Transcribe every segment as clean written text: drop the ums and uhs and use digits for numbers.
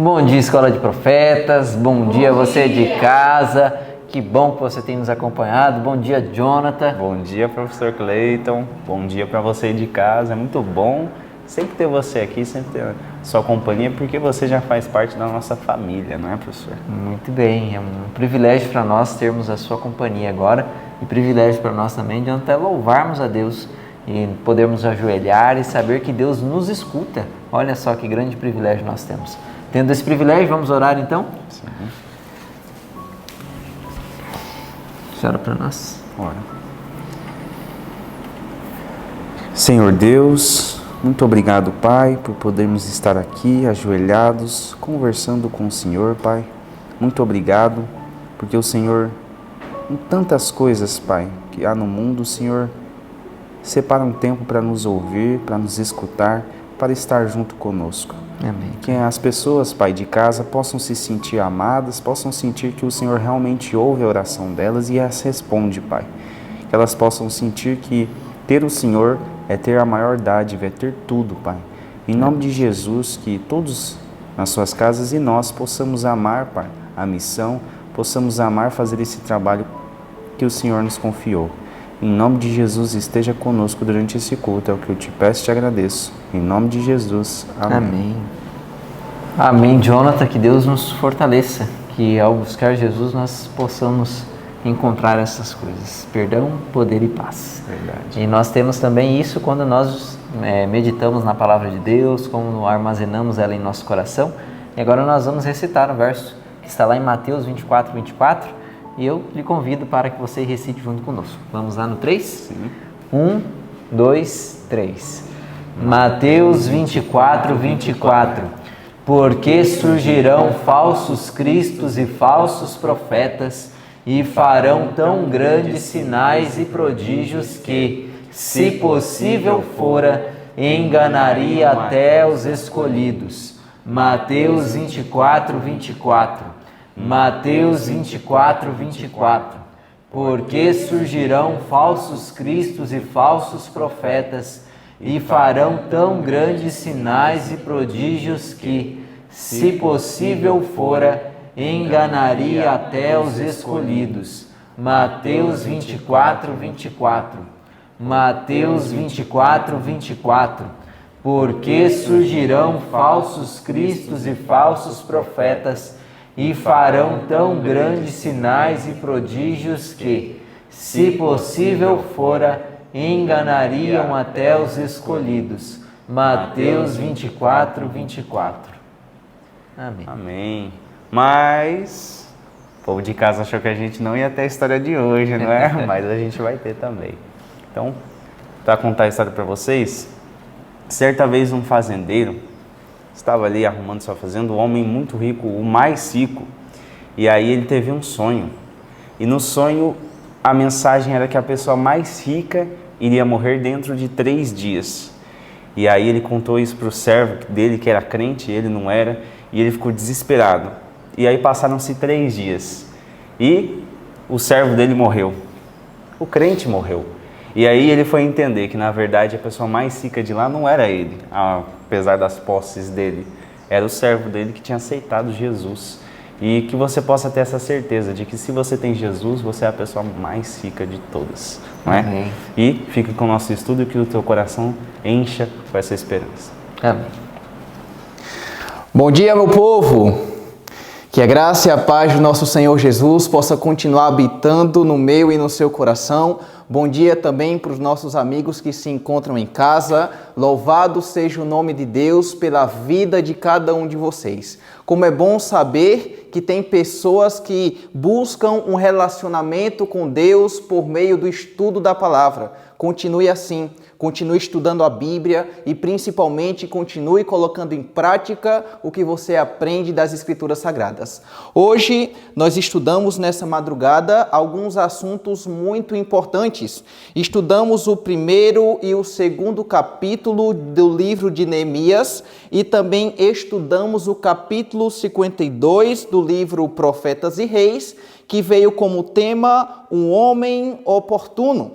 Bom dia, Escola de Profetas. Bom dia, você de casa. Que bom que você tem nos acompanhado. Bom dia, Jonathan. Bom dia, professor Cleiton. Bom dia para você de casa. É muito bom sempre ter você aqui, sempre ter sua companhia, porque você já faz parte da nossa família, não é, professor? Muito bem. É um privilégio para nós termos a sua companhia agora e privilégio para nós também de até louvarmos a Deus e podermos ajoelhar e saber que Deus nos escuta. Olha só que grande privilégio nós temos. Tendo esse privilégio, vamos orar então? Sim. Ora para nós. Ora. Senhor Deus, muito obrigado, Pai, por podermos estar aqui ajoelhados, conversando com o Senhor, Pai. Muito obrigado, porque o Senhor, em tantas coisas, Pai, que há no mundo, o Senhor separa um tempo para nos ouvir, para nos escutar, para estar junto conosco. Amém. Que as pessoas, Pai, de casa possam se sentir amadas, possam sentir que o Senhor realmente ouve a oração delas e as responde, Pai. Que elas possam sentir que ter o Senhor é ter a maior dádiva, é ter tudo, Pai. Em nome de Jesus, que todos nas suas casas e nós possamos amar, Pai, a missão, possamos amar fazer esse trabalho que o Senhor nos confiou. Em nome de Jesus, esteja conosco durante esse culto, é o que eu te peço e te agradeço. Em nome de Jesus, amém. Amém. Amém, Jonathan, que Deus nos fortaleça, que ao buscar Jesus nós possamos encontrar essas coisas, perdão, poder e paz. Verdade. E nós temos também isso quando nós meditamos na Palavra de Deus, como armazenamos ela em nosso coração. E agora nós vamos recitar o verso que está lá em Mateus 24, 24, e eu lhe convido para que você recite junto conosco. Vamos lá no 3? Sim. 1, 2, 3. Mateus 24, 24. Porque surgirão falsos cristos e falsos profetas, e farão tão grandes sinais e prodígios que, se possível fora, enganaria até os escolhidos. Mateus 24, 24. Mateus 24, 24. Porque surgirão falsos cristos e falsos profetas, e farão tão grandes sinais e prodígios que, se possível fora, enganaria até os escolhidos. Mateus 24, 24. Mateus 24, 24. Porque surgirão falsos cristos e falsos profetas, e farão tão grandes sinais e prodígios que, se possível fora, enganariam até os escolhidos. Mateus 24, 24. Amém. Amém. Mas o povo de casa achou que a gente não ia ter a história de hoje, não é? Mas a gente vai ter também. Então, para contar a história para vocês, certa vez um fazendeiro estava ali arrumando sua fazenda, um homem muito rico, o mais rico, e aí ele teve um sonho. E no sonho, a mensagem era que a pessoa mais rica iria morrer dentro de 3 dias. E aí ele contou isso para o servo dele, que era crente, ele não era, e ele ficou desesperado. E aí passaram-se 3 dias, e o servo dele morreu, o crente morreu. E aí ele foi entender que, na verdade, a pessoa mais rica de lá não era ele, apesar das posses dele, era o servo dele que tinha aceitado Jesus. E que você possa ter essa certeza de que, se você tem Jesus, você é a pessoa mais rica de todas, não é? Amém. E fique com o nosso estudo e que o teu coração encha com essa esperança. Amém. Bom dia, meu povo! Que a graça e a paz do nosso Senhor Jesus possa continuar habitando no meu e no seu coração. Bom dia também para os nossos amigos que se encontram em casa. Louvado seja o nome de Deus pela vida de cada um de vocês. Como é bom saber que tem pessoas que buscam um relacionamento com Deus por meio do estudo da palavra. Continue assim, continue estudando a Bíblia e principalmente continue colocando em prática o que você aprende das Escrituras Sagradas. Hoje nós estudamos nessa madrugada alguns assuntos muito importantes. Estudamos o 1º e o 2º capítulo do livro de Neemias e também estudamos o capítulo 52 do livro Profetas e Reis, que veio como tema um homem oportuno.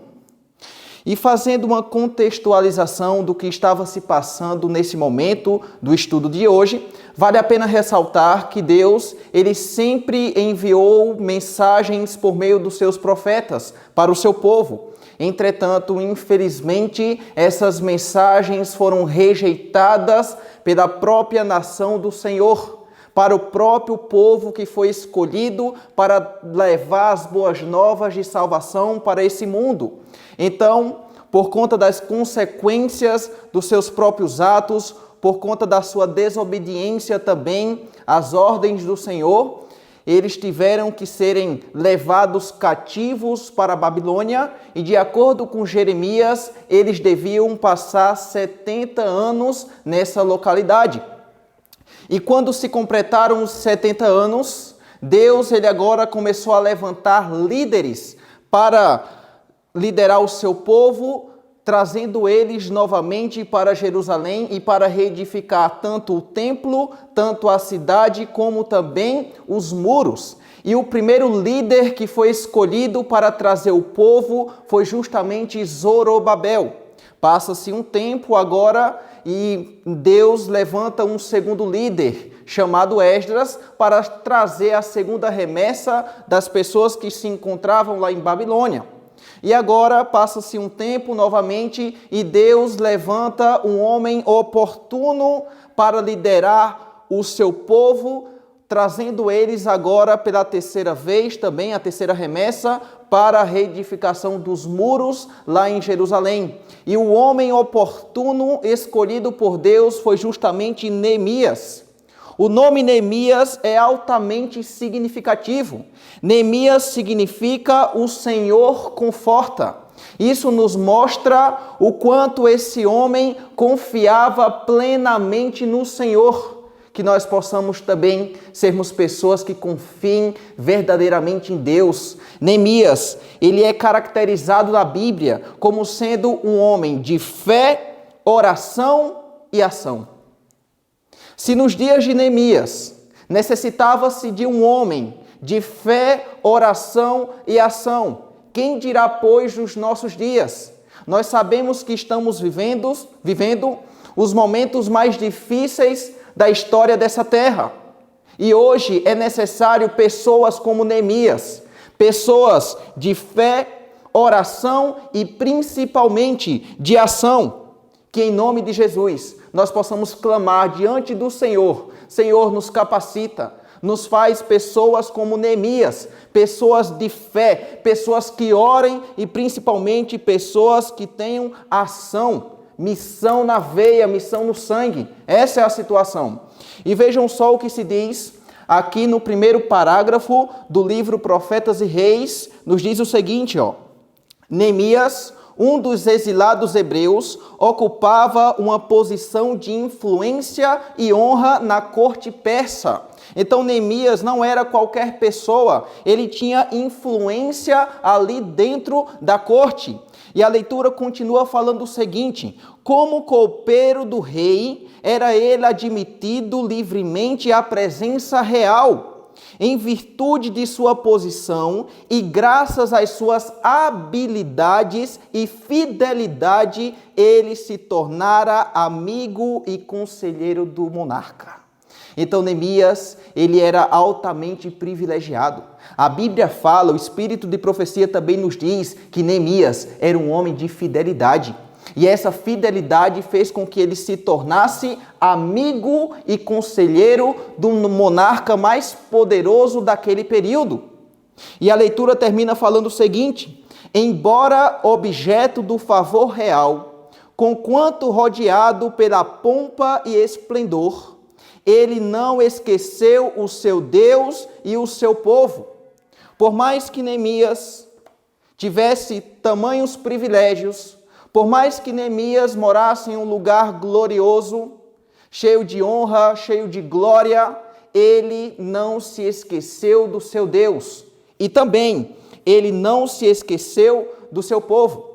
E fazendo uma contextualização do que estava se passando nesse momento do estudo de hoje, vale a pena ressaltar que Deus, ele sempre enviou mensagens por meio dos seus profetas para o seu povo. Entretanto, infelizmente, essas mensagens foram rejeitadas pela própria nação do Senhor, para o próprio povo que foi escolhido para levar as boas novas de salvação para esse mundo. Então, por conta das consequências dos seus próprios atos, por conta da sua desobediência também às ordens do Senhor, eles tiveram que serem levados cativos para a Babilônia e, de acordo com Jeremias, eles deviam passar 70 anos nessa localidade. E quando se completaram os 70 anos, Deus ele agora começou a levantar líderes para liderar o seu povo, trazendo eles novamente para Jerusalém e para reedificar tanto o templo, tanto a cidade, como também os muros. E o primeiro líder que foi escolhido para trazer o povo foi justamente Zorobabel. Passa-se um tempo agora e Deus levanta um segundo líder, chamado Esdras, para trazer a segunda remessa das pessoas que se encontravam lá em Babilônia. E agora passa-se um tempo novamente e Deus levanta um homem oportuno para liderar o seu povo, trazendo eles agora pela terceira vez, também a terceira remessa, para a reedificação dos muros lá em Jerusalém. E o homem oportuno escolhido por Deus foi justamente Neemias. O nome Neemias é altamente significativo. Neemias significa o Senhor conforta. Isso nos mostra o quanto esse homem confiava plenamente no Senhor. Que nós possamos também sermos pessoas que confiem verdadeiramente em Deus. Neemias, ele é caracterizado na Bíblia como sendo um homem de fé, oração e ação. Se nos dias de Neemias necessitava-se de um homem de fé, oração e ação, quem dirá, pois, nos nossos dias? Nós sabemos que estamos vivendo os momentos mais difíceis da história dessa terra. E hoje é necessário pessoas como Neemias, pessoas de fé, oração e principalmente de ação, que em nome de Jesus nós possamos clamar diante do Senhor. Senhor, nos capacita, nos faz pessoas como Neemias, pessoas de fé, pessoas que orem e principalmente pessoas que tenham ação, missão na veia, missão no sangue. Essa é a situação. E vejam só o que se diz aqui no primeiro parágrafo do livro Profetas e Reis, nos diz o seguinte, Neemias, um dos exilados hebreus, ocupava uma posição de influência e honra na corte persa. Então Neemias não era qualquer pessoa, ele tinha influência ali dentro da corte. E a leitura continua falando o seguinte: como copeiro do rei, era ele admitido livremente à presença real. Em virtude de sua posição e graças às suas habilidades e fidelidade, ele se tornara amigo e conselheiro do monarca. Então Neemias, ele era altamente privilegiado. A Bíblia fala, o espírito de profecia também nos diz que Neemias era um homem de fidelidade. E essa fidelidade fez com que ele se tornasse amigo e conselheiro do monarca mais poderoso daquele período. E a leitura termina falando o seguinte: embora objeto do favor real, conquanto rodeado pela pompa e esplendor, ele não esqueceu o seu Deus e o seu povo. Por mais que Neemias tivesse tamanhos privilégios, por mais que Neemias morasse em um lugar glorioso, cheio de honra, cheio de glória, ele não se esqueceu do seu Deus. E também, ele não se esqueceu do seu povo.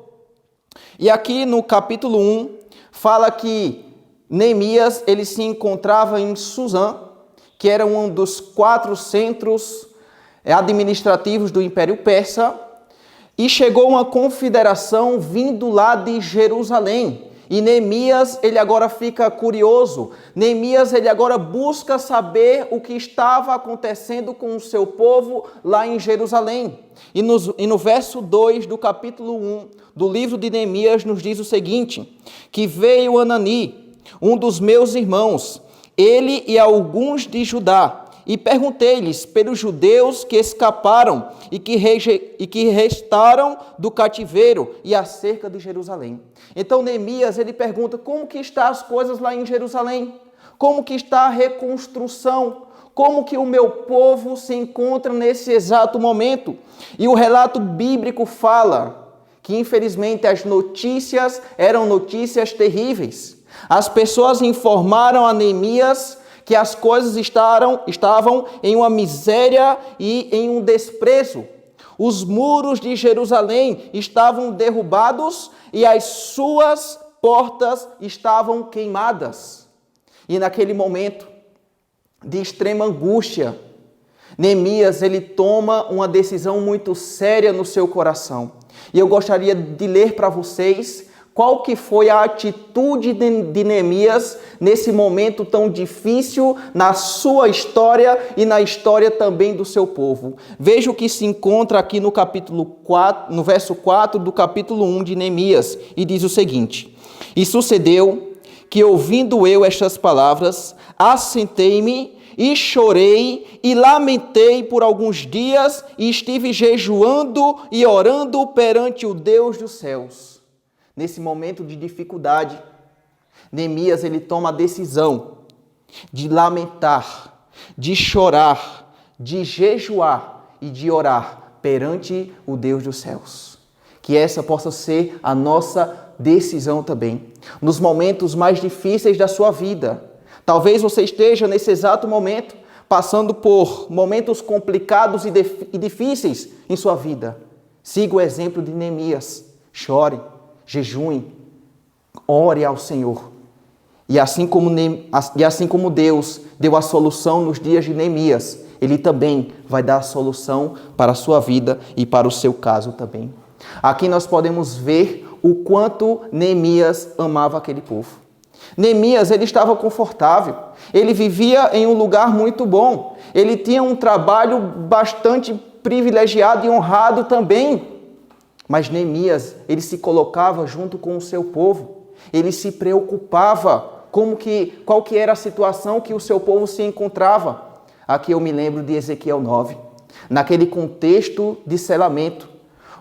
E aqui no capítulo 1, fala que Neemias, ele se encontrava em Suzã, que era um dos 4 centros administrativos do Império Persa, e chegou uma confederação vindo lá de Jerusalém. E Neemias, ele agora fica curioso. Neemias, ele agora busca saber o que estava acontecendo com o seu povo lá em Jerusalém. E no verso 2 do capítulo 1 do livro de Neemias nos diz o seguinte: que veio Anani, um dos meus irmãos, ele e alguns de Judá, e perguntei-lhes pelos judeus que escaparam e que restaram do cativeiro e acerca de Jerusalém. Então Neemias, ele pergunta como que estão as coisas lá em Jerusalém, como que está a reconstrução, como que o meu povo se encontra nesse exato momento. E o relato bíblico fala que infelizmente as notícias eram notícias terríveis. As pessoas informaram a Neemias que as coisas estavam em uma miséria e em um desprezo. Os muros de Jerusalém estavam derrubados e as suas portas estavam queimadas. E naquele momento de extrema angústia, Neemias, ele toma uma decisão muito séria no seu coração. E eu gostaria de ler para vocês qual que foi a atitude de Neemias nesse momento tão difícil na sua história e na história também do seu povo. Veja o que se encontra aqui no capítulo 4, no verso 4 do capítulo 1 de Neemias, e diz o seguinte: e sucedeu que, ouvindo eu estas palavras, assentei-me e chorei e lamentei por alguns dias e estive jejuando e orando perante o Deus dos céus. Nesse momento de dificuldade, Neemias, ele toma a decisão de lamentar, de chorar, de jejuar e de orar perante o Deus dos céus. Que essa possa ser a nossa decisão também. Nos momentos mais difíceis da sua vida, talvez você esteja nesse exato momento passando por momentos complicados e difíceis em sua vida. Siga o exemplo de Neemias. Chore, jejue, ore ao Senhor. E assim como Deus deu a solução nos dias de Neemias, Ele também vai dar a solução para a sua vida e para o seu caso também. Aqui nós podemos ver o quanto Neemias amava aquele povo. Neemias, ele estava confortável, ele vivia em um lugar muito bom, ele tinha um trabalho bastante privilegiado e honrado também. Mas Neemias, ele se colocava junto com o seu povo, ele se preocupava qual que era a situação que o seu povo se encontrava. Aqui eu me lembro de Ezequiel 9, naquele contexto de selamento,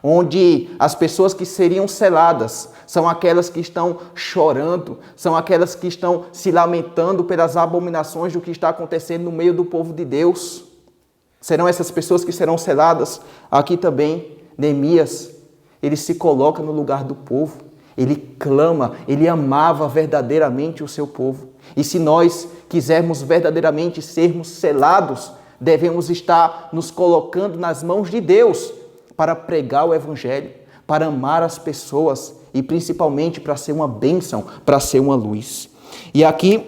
onde as pessoas que seriam seladas são aquelas que estão chorando, são aquelas que estão se lamentando pelas abominações do que está acontecendo no meio do povo de Deus. Serão essas pessoas que serão seladas. Aqui também, Neemias, ele se coloca no lugar do povo, ele clama, ele amava verdadeiramente o seu povo. E se nós quisermos verdadeiramente sermos selados, devemos estar nos colocando nas mãos de Deus para pregar o Evangelho, para amar as pessoas e principalmente para ser uma bênção, para ser uma luz. E aqui,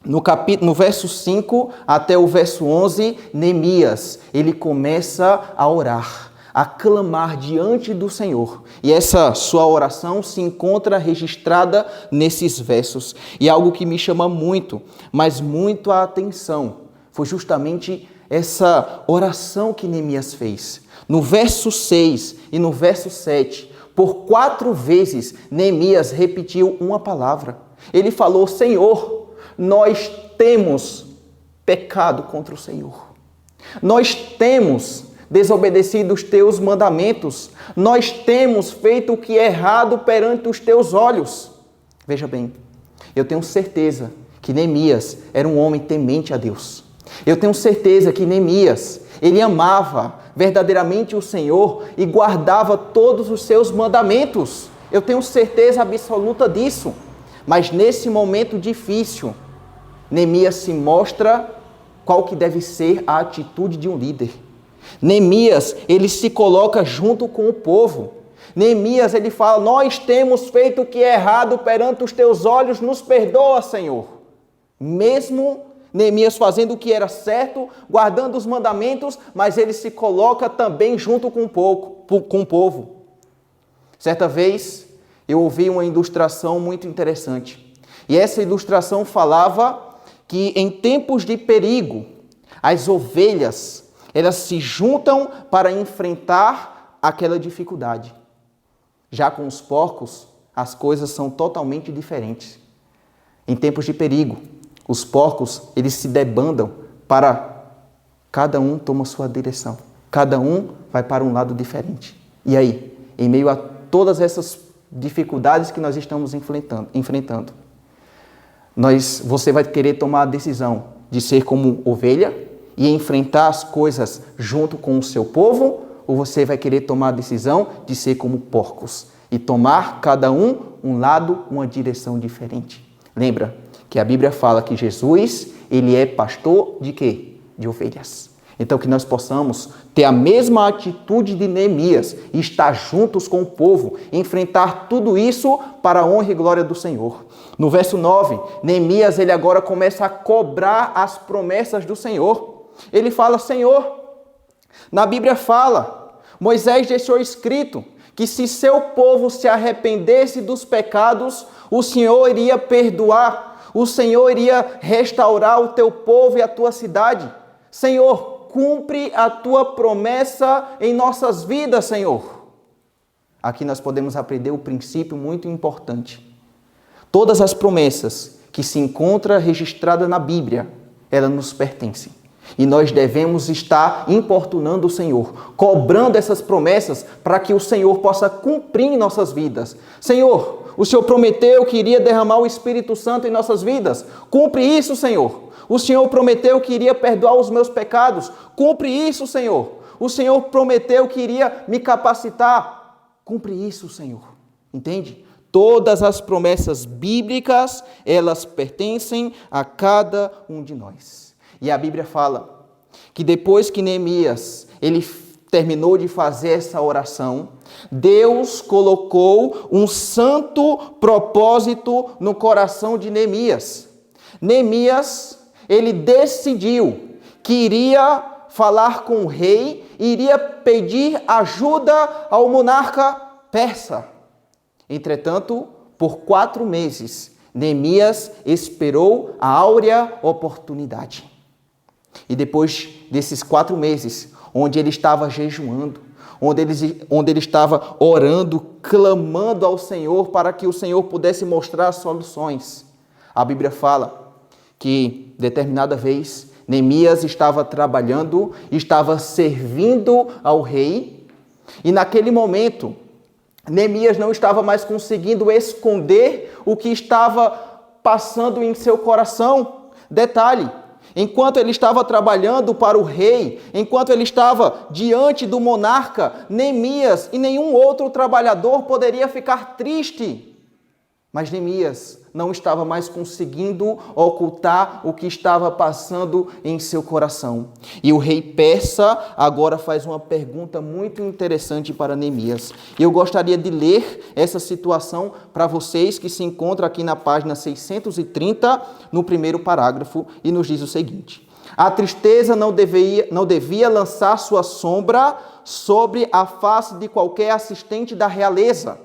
no verso 5 até o verso 11, Neemias, ele começa a orar, a clamar diante do Senhor. E essa sua oração se encontra registrada nesses versos. E algo que me chama muito, mas muito a atenção, foi justamente essa oração que Neemias fez. No verso 6 e no verso 7, por 4 vezes, Neemias repetiu uma palavra. Ele falou: Senhor, nós temos pecado contra o Senhor. Nós temos desobedecido os teus mandamentos. Nós temos feito o que é errado perante os teus olhos. Veja bem, eu tenho certeza que Neemias era um homem temente a Deus. Eu tenho certeza que Neemias, ele amava verdadeiramente o Senhor e guardava todos os seus mandamentos. Eu tenho certeza absoluta disso. Mas nesse momento difícil, Neemias se mostra qual que deve ser a atitude de um líder. Neemias, ele se coloca junto com o povo. Neemias, ele fala: nós temos feito o que é errado perante os teus olhos, nos perdoa, Senhor. Mesmo Neemias fazendo o que era certo, guardando os mandamentos, mas ele se coloca também junto com o povo. Certa vez, eu ouvi uma ilustração muito interessante. E essa ilustração falava que em tempos de perigo, as ovelhas, elas se juntam para enfrentar aquela dificuldade. Já com os porcos, as coisas são totalmente diferentes. Em tempos de perigo, os porcos, eles se debandam para cada um toma sua direção. Cada um vai para um lado diferente. E aí, em meio a todas essas dificuldades que nós estamos enfrentando, você vai querer tomar a decisão de ser como ovelha e enfrentar as coisas junto com o seu povo, ou você vai querer tomar a decisão de ser como porcos e tomar cada um lado, uma direção diferente. Lembra que a Bíblia fala que Jesus, ele é pastor de quê? De ovelhas. Então que nós possamos ter a mesma atitude de Neemias, estar juntos com o povo, enfrentar tudo isso para a honra e glória do Senhor. No verso 9, Neemias, ele agora começa a cobrar as promessas do Senhor. Ele fala, Senhor, na Bíblia fala, Moisés deixou escrito que se seu povo se arrependesse dos pecados, o Senhor iria perdoar, o Senhor iria restaurar o teu povo e a tua cidade. Senhor, cumpre a tua promessa em nossas vidas, Senhor. Aqui nós podemos aprender um princípio muito importante. Todas as promessas que se encontram registradas na Bíblia, elas nos pertencem. E nós devemos estar importunando o Senhor, cobrando essas promessas para que o Senhor possa cumprir em nossas vidas. Senhor, o Senhor prometeu que iria derramar o Espírito Santo em nossas vidas. Cumpre isso, Senhor. O Senhor prometeu que iria perdoar os meus pecados. Cumpre isso, Senhor. O Senhor prometeu que iria me capacitar. Cumpre isso, Senhor. Entende? Todas as promessas bíblicas, elas pertencem a cada um de nós. E a Bíblia fala que depois que Neemias, ele terminou de fazer essa oração, Deus colocou um santo propósito no coração de Neemias. Neemias, ele decidiu que iria falar com o rei, iria pedir ajuda ao monarca persa. Entretanto, por 4 meses, Neemias esperou a áurea oportunidade. E depois desses 4 meses, onde ele estava jejuando, onde ele estava orando, clamando ao Senhor para que o Senhor pudesse mostrar soluções, a Bíblia fala que, determinada vez, Neemias estava trabalhando, estava servindo ao rei, e naquele momento, Neemias não estava mais conseguindo esconder o que estava passando em seu coração. Detalhe, enquanto ele estava trabalhando para o rei, enquanto ele estava diante do monarca, Neemias e nenhum outro trabalhador poderia ficar triste. Mas Neemias não estava mais conseguindo ocultar o que estava passando em seu coração. E o rei persa agora faz uma pergunta muito interessante para Neemias. Eu gostaria de ler essa situação para vocês, que se encontra aqui na página 630, no primeiro parágrafo, e nos diz o seguinte: a tristeza não devia lançar sua sombra sobre a face de qualquer assistente da realeza.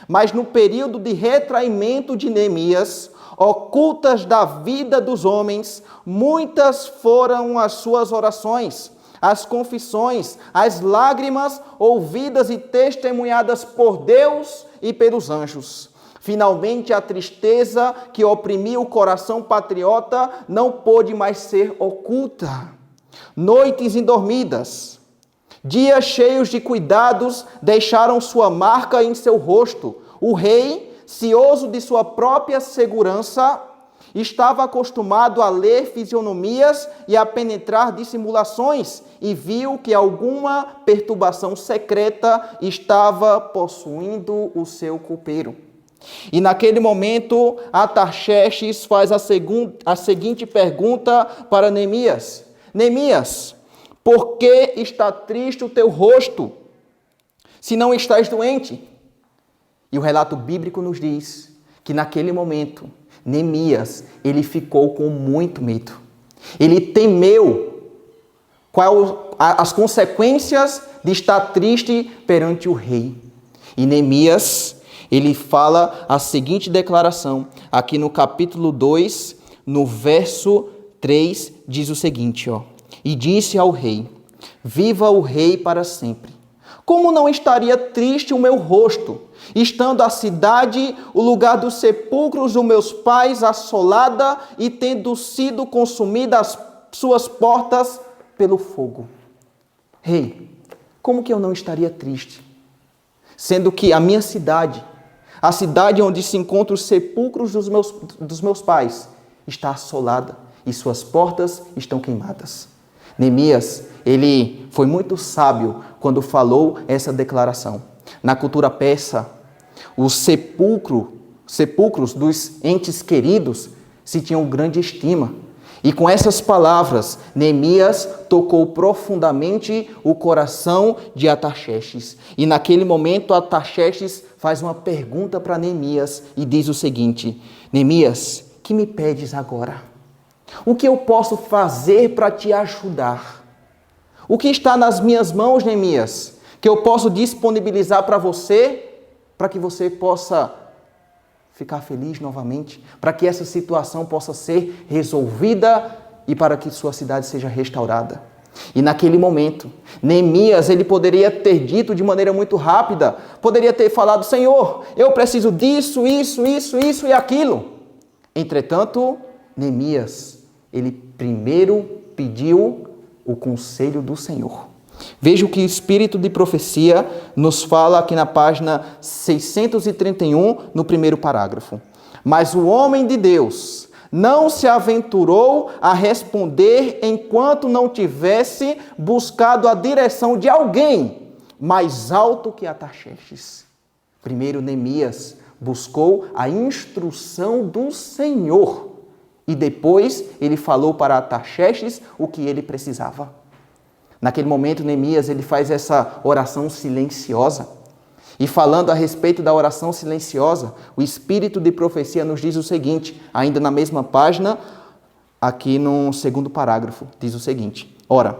Mas no período de retraimento de Neemias, ocultas da vida dos homens, muitas foram as suas orações, as confissões, as lágrimas ouvidas e testemunhadas por Deus e pelos anjos. Finalmente, a tristeza que oprimia o coração patriota não pôde mais ser oculta. Noites indormidas, dias cheios de cuidados deixaram sua marca em seu rosto. O rei, cioso de sua própria segurança, estava acostumado a ler fisionomias e a penetrar dissimulações e viu que alguma perturbação secreta estava possuindo o seu copeiro. E naquele momento, Artaxerxes faz a seguinte pergunta para Neemias: Neemias, por que está triste o teu rosto, se não estás doente? E o relato bíblico nos diz que naquele momento, Neemias, ele ficou com muito medo. Ele temeu as consequências de estar triste perante o rei. E Neemias, ele fala a seguinte declaração, aqui no capítulo 2, no verso 3, diz o seguinte, ó. E disse ao rei, viva o rei para sempre. Como não estaria triste o meu rosto, estando a cidade, o lugar dos sepulcros dos meus pais, assolada e tendo sido consumida as suas portas pelo fogo? Rei, como que eu não estaria triste? Sendo que a minha cidade, a cidade onde se encontram os sepulcros dos meus pais, está assolada e suas portas estão queimadas. Neemias, ele foi muito sábio quando falou essa declaração. Na cultura persa, os sepulcros dos entes queridos se tinham grande estima. E com essas palavras, Neemias tocou profundamente o coração de Artaxerxes. E naquele momento, Artaxerxes faz uma pergunta para Neemias e diz o seguinte: Neemias, que me pedes agora? O que eu posso fazer para te ajudar? O que está nas minhas mãos, Neemias, que eu posso disponibilizar para você, para que você possa ficar feliz novamente, para que essa situação possa ser resolvida e para que sua cidade seja restaurada? E naquele momento, Neemias, ele poderia ter dito de maneira muito rápida, poderia ter falado, Senhor, eu preciso disso, isso e aquilo. Entretanto, Neemias, ele primeiro pediu o conselho do Senhor. Veja o que o Espírito de Profecia nos fala aqui na página 631, no primeiro parágrafo. Mas o homem de Deus não se aventurou a responder enquanto não tivesse buscado a direção de alguém mais alto que Artaxerxes. Primeiro, Neemias buscou a instrução do Senhor. E depois ele falou para Artaxerxes o que ele precisava. Naquele momento, Neemias ele faz essa oração silenciosa. E falando a respeito da oração silenciosa, o Espírito de Profecia nos diz o seguinte, ainda na mesma página, aqui no segundo parágrafo, diz o seguinte: Ora,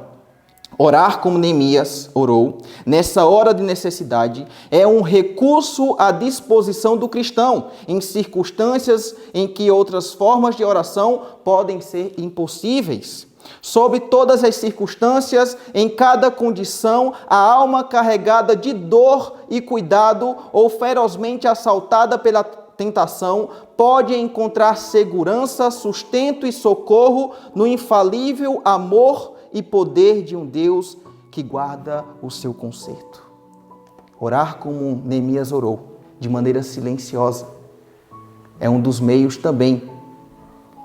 orar como Neemias orou, nessa hora de necessidade, é um recurso à disposição do cristão, em circunstâncias em que outras formas de oração podem ser impossíveis. Sob todas as circunstâncias, em cada condição, a alma carregada de dor e cuidado ou ferozmente assaltada pela tentação pode encontrar segurança, sustento e socorro no infalível amor e poder de um Deus que guarda o seu conserto. Orar como Neemias orou, de maneira silenciosa, é um dos meios também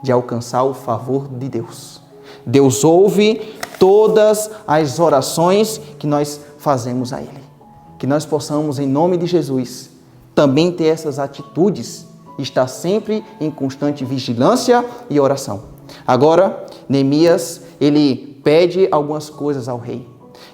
de alcançar o favor de Deus. Deus ouve todas as orações que nós fazemos a Ele. Que nós possamos, em nome de Jesus, também ter essas atitudes, estar sempre em constante vigilância e oração. Agora, Neemias, ele pede algumas coisas ao rei.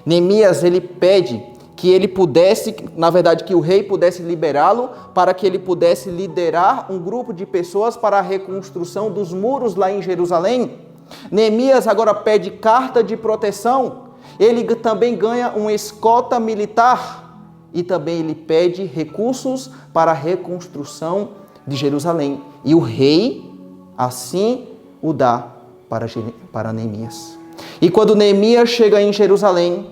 Neemias, ele pede que ele pudesse, na verdade, que o rei pudesse liberá-lo para que ele pudesse liderar um grupo de pessoas para a reconstrução dos muros lá em Jerusalém. Neemias agora pede carta de proteção, ele também ganha uma escolta militar e também ele pede recursos para a reconstrução de Jerusalém. E o rei assim o dá para Neemias. E quando Neemias chega em Jerusalém,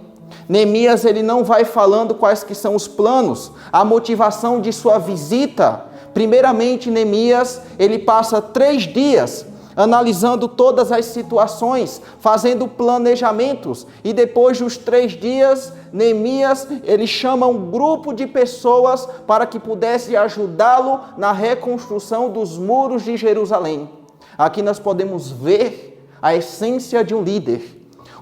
Neemias ele não vai falando quais que são os planos, a motivação de sua visita. Primeiramente, Neemias ele passa 3 dias analisando todas as situações, fazendo planejamentos, e depois dos 3 dias, Neemias, ele chama um grupo de pessoas para que pudesse ajudá-lo na reconstrução dos muros de Jerusalém. Aqui nós podemos ver a essência de um líder.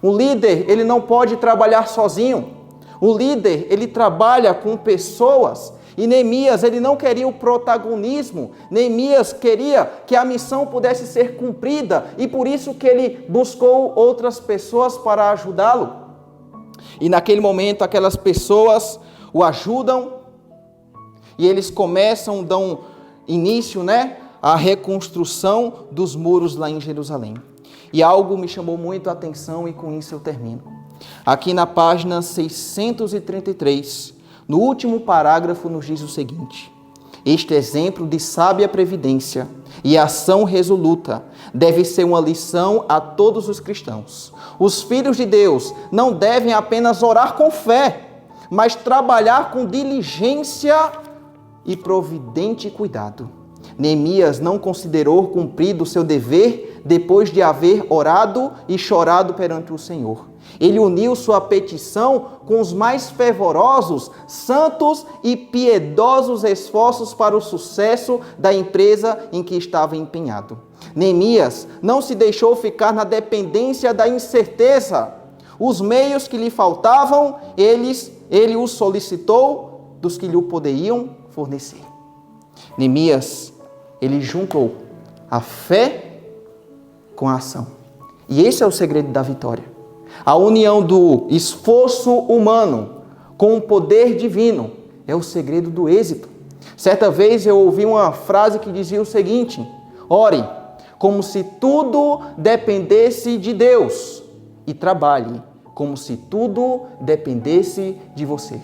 Um líder, ele não pode trabalhar sozinho. O líder, ele trabalha com pessoas. E Neemias, ele não queria o protagonismo. Neemias queria que a missão pudesse ser cumprida. E por isso que ele buscou outras pessoas para ajudá-lo. E naquele momento, aquelas pessoas o ajudam. E eles começam, dão início, à reconstrução dos muros lá em Jerusalém. E algo me chamou muito a atenção e com isso eu termino. Aqui na página 633, no último parágrafo nos diz o seguinte: Este exemplo de sábia previdência e ação resoluta deve ser uma lição a todos os cristãos. Os filhos de Deus não devem apenas orar com fé, mas trabalhar com diligência e providente cuidado. Neemias não considerou cumprido o seu dever depois de haver orado e chorado perante o Senhor. Ele uniu sua petição com os mais fervorosos, santos e piedosos esforços para o sucesso da empresa em que estava empenhado. Neemias não se deixou ficar na dependência da incerteza. Os meios que lhe faltavam, ele os solicitou dos que lhe poderiam fornecer. Neemias, ele juntou a fé com a ação. E esse é o segredo da vitória. A união do esforço humano com o poder divino é o segredo do êxito. Certa vez eu ouvi uma frase que dizia o seguinte: ore como se tudo dependesse de Deus e trabalhe como se tudo dependesse de você.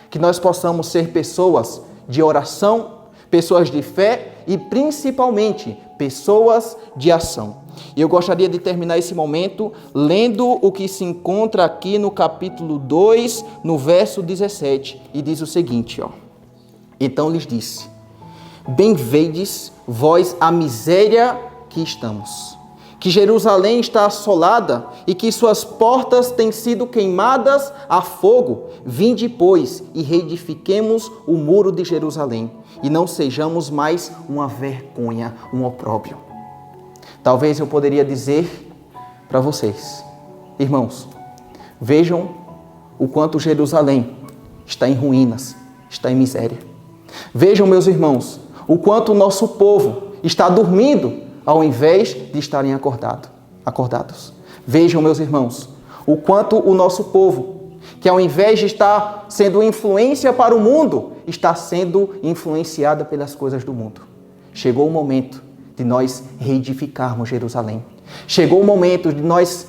Que nós possamos ser pessoas de oração, pessoas de fé e principalmente pessoas de ação. E eu gostaria de terminar esse momento lendo o que se encontra aqui no capítulo 2, no verso 17, e diz o seguinte, Então lhes disse: bem vedes vós a miséria que estamos, que Jerusalém está assolada e que suas portas têm sido queimadas a fogo. Vinde, pois, e reedifiquemos o muro de Jerusalém, e não sejamos mais uma vergonha, um opróbrio. Talvez eu poderia dizer para vocês, irmãos, vejam o quanto Jerusalém está em ruínas, está em miséria. Vejam, meus irmãos, o quanto o nosso povo está dormindo ao invés de estarem acordados. Vejam, meus irmãos, o quanto o nosso povo, que ao invés de estar sendo influência para o mundo, está sendo influenciada pelas coisas do mundo. Chegou o momento de nós reedificarmos Jerusalém. Chegou o momento de nós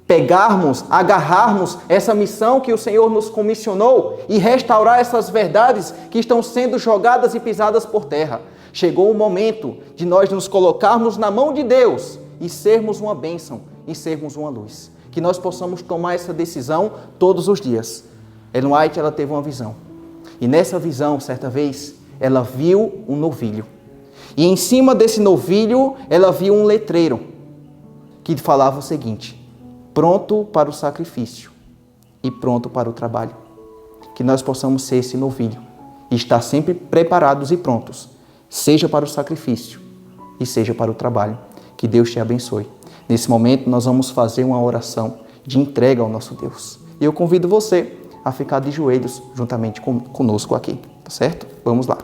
pegarmos, agarrarmos essa missão que o Senhor nos comissionou e restaurar essas verdades que estão sendo jogadas e pisadas por terra. Chegou o momento de nós nos colocarmos na mão de Deus e sermos uma bênção e sermos uma luz. Que nós possamos tomar essa decisão todos os dias. Ellen White, ela teve uma visão. E nessa visão, certa vez, ela viu um novilho. E em cima desse novilho, ela viu um letreiro que falava o seguinte: pronto para o sacrifício e pronto para o trabalho. Que nós possamos ser esse novilho e estar sempre preparados e prontos, seja para o sacrifício e seja para o trabalho. Que Deus te abençoe. Nesse momento, nós vamos fazer uma oração de entrega ao nosso Deus. E eu convido você a ficar de joelhos juntamente conosco aqui, tá certo? Vamos lá.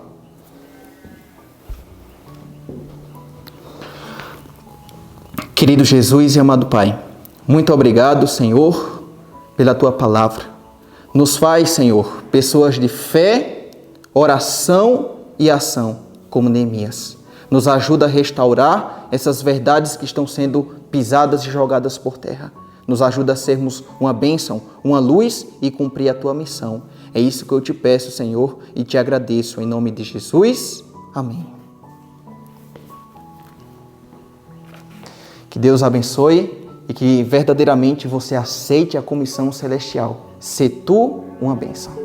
Querido Jesus e amado Pai, muito obrigado, Senhor, pela Tua palavra. Nos faz, Senhor, pessoas de fé, oração e ação, como Neemias. Nos ajuda a restaurar essas verdades que estão sendo pisadas e jogadas por terra. Nos ajuda a sermos uma bênção, uma luz e cumprir a Tua missão. É isso que eu te peço, Senhor, e te agradeço. Em nome de Jesus. Amém. Que Deus abençoe e que verdadeiramente você aceite a comissão celestial. Se tu uma bênção.